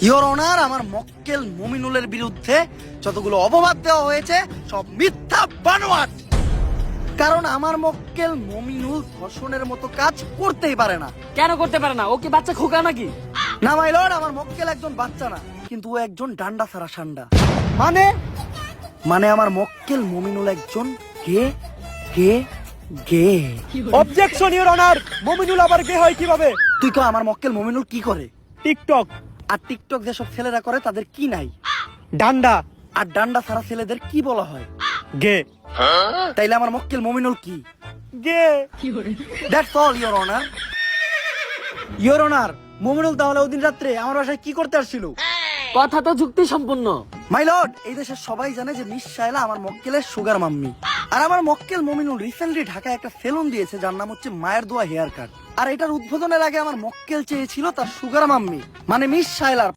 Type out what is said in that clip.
Your honour, আমার মক্কেল মুমিনুলের বিরুদ্ধে যতগুলো অপবাদ দেওয়া হয়েছে সব মিথ্যা বানোয়াট। কারণ আমার মক্কেল মুমিনুল ধর্ষণের মতো কাজ করতেই পারে না। কেন করতে পারে না? ও কি বাচ্চা খোকা নাকি? না মাই লর্ড, আমার মক্কেল একজন বাচ্চা না, কিন্তু ও একজন ডান্ডা ছাড়া সান্ডা। মানে মানে আমার মক্কেল মুমিনুল একজন গে গে গে। অবজেকশন ইওর অনার, মুমিনুল আবার গে হয় কিভাবে? তুই কো আমার মক্কেল মুমিনুল কি করে? টিকটক, আর টিকটক যেসব ছেলেরা করে তাদের কি নাই? ডান্ডা, আর ডান্ডা ছাড়া ছেলেদের কি বলা হয়? গে। তাইলে আমার মক্কেল মুমিনুল কি? গে। That's all your honour. Your honour, Mominul তাহলে ওদিন রাত্রে আমার বাসায় কি করতে আসছিল? কথা তো যুক্তি সম্পূর্ণ। মাই লর্ড, এই দেশের সবাই জানে যে মিস শায়লা আমার মক্কেলের সুগার মাম্মি। আর আমার মক্কেল মুমিনুল রিসেন্টলি ঢাকায় একটা সেলুন দিয়েছে যার নাম হচ্ছে মায়ের দোয়া হেয়ার কাট। আর এটার উদ্বোধনের আগে আমার মক্কেল চেয়েছিল তার সুগার মাম্মি মানে মিস শায়লার